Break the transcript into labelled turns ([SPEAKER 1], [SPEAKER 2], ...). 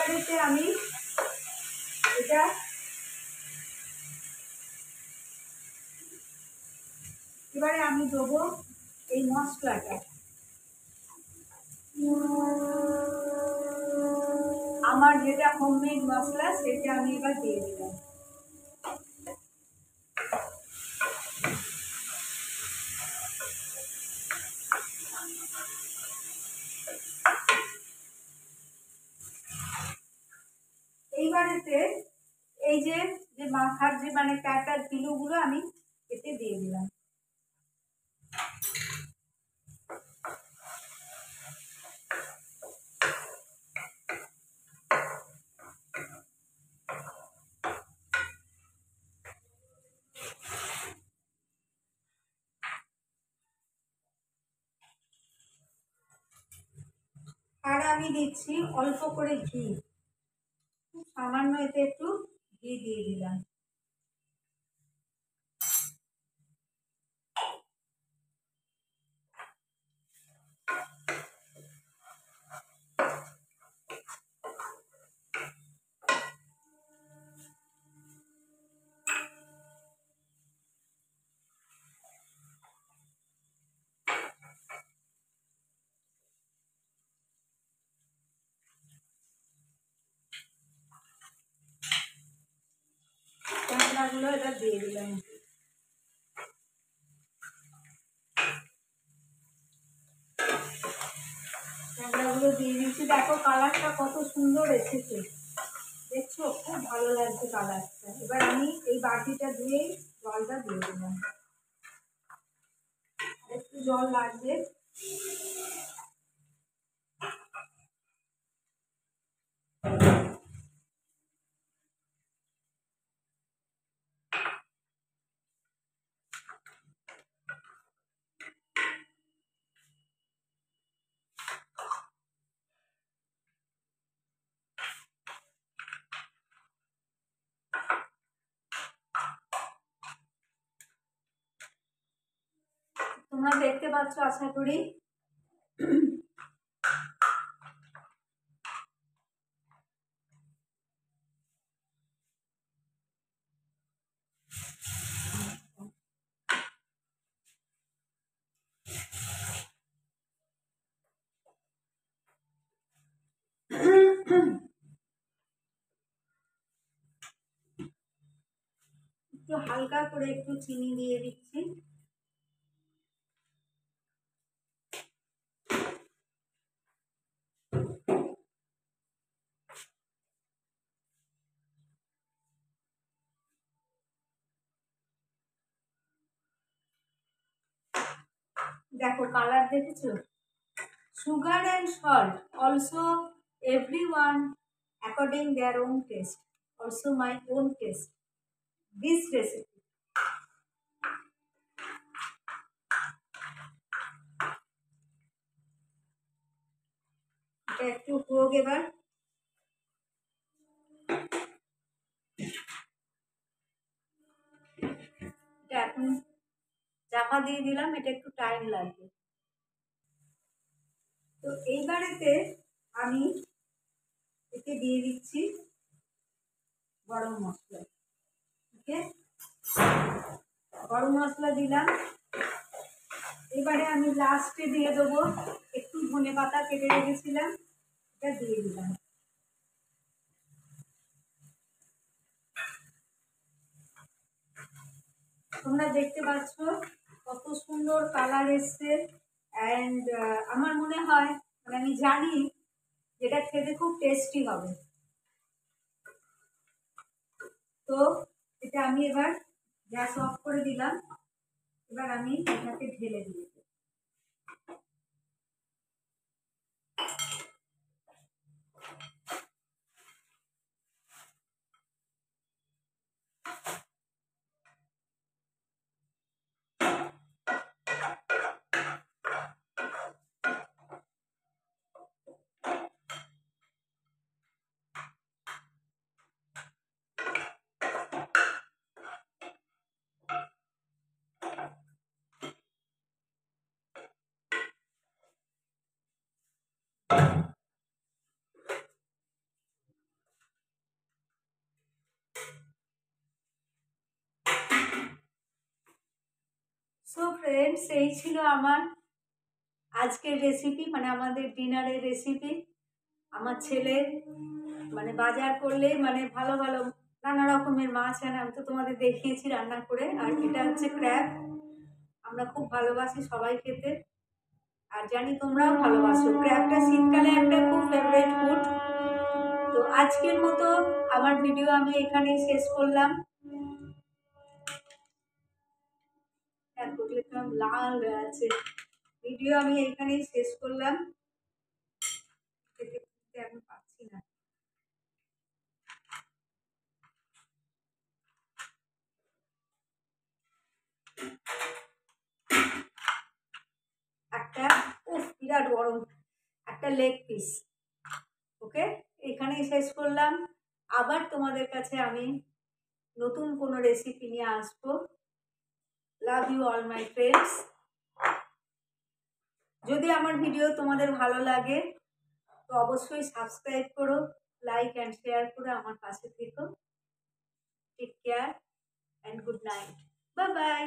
[SPEAKER 1] এইবারেতে আমি এটা এবারে আমি দেবো এই মশলাটা। আমার যেটা হোমমেড মশলা সেটা আমি এবার দিয়ে দিলাম। এইবারেতে এই যে মাখার যে মানে কাটার কিলোগুলো আমি এতে দিয়ে দিলাম। আর আমি দিচ্ছি অল্প করে ঘি, সামান্য এতে একটু ঘি দিয়ে দিলাম। মশলাগুলো এটা দিয়ে দিলাম। মশলাগুলো দিয়ে দিচ্ছি। দেখো কালারটা কত সুন্দর এসেছে, দেখছো খুব ভালো লাগছে কালারটা। এবার আমি এই বাটিটা ধুয়ে জলটা দিয়ে দিলাম, একটু জল লাগবে। তোমরা দেখতে পাচ্ছ আশা করি। একটু হালকা করে একটু চিনি দিয়ে দিচ্ছি। দেখো কালার দেখেছো। Sugar and salt also everyone according their own test, also my own test this recipe. এটা একটু হোক এবার। এটা এখন চাপা দিয়ে দিলাম, এটা একটু টাইম লাগবে। তো এইবারেতে আমি এতে দিয়ে দিচ্ছি গরম মশলা। ওকে, গরম মশলা দিলাম। এবারে আমি লাস্টে দিয়ে দেবো একটু ধনে পাতা কেটে রেখেছিলাম, এটা দিয়ে দিলাম। তোমরা দেখতে পাচ্ছ কত সুন্দর কালার এসছে। অ্যান্ড আমার মনে হয়, মানে আমি জানি যেটা খেতে খুব টেস্টি হবে। তো এটা আমি এবার গ্যাস অফ করে দিলাম। এবার আমি এটাকে ঢেলে দিই। সো ফ্রেন্ডস, এই ছিল আমার আজকের রেসিপি, মানে আমাদের ডিনারের রেসিপি। আমার ছেলের মানে বাজার করলে মানে ভালো ভালো নানা রকমের মাছ আনে, আমি তো তোমাদের দেখিয়েছি রান্না করে। আর এটা হচ্ছে ক্র্যাব, আমরা খুব ভালোবাসি সবাই খেতে, আর জানি তোমরাও ভালোবাসো। ক্র্যাবটা শীতকালে একটা খুব ফেভারিট ফুড। তো আজকের মতো আমার ভিডিও আমি এখানেই শেষ করলাম। লাল হয়ে আছে, ভিডিও আমি এখানেই শেষ করলাম। আমি পাচ্ছি না। একটা বিরাট গরম একটা লেগ পিস। ওকে, এখানেই শেষ করলাম। আবার তোমাদের কাছে আমি নতুন কোনো রেসিপি নিয়ে আসবো। Love you all my friends. যদি আমার ভিডিও তোমাদের ভালো লাগে তো অবশ্যই সাবস্ক্রাইব করো, লাইক অ্যান্ড শেয়ার করে আমার পাশে থেকো। Take care and good night. Bye by.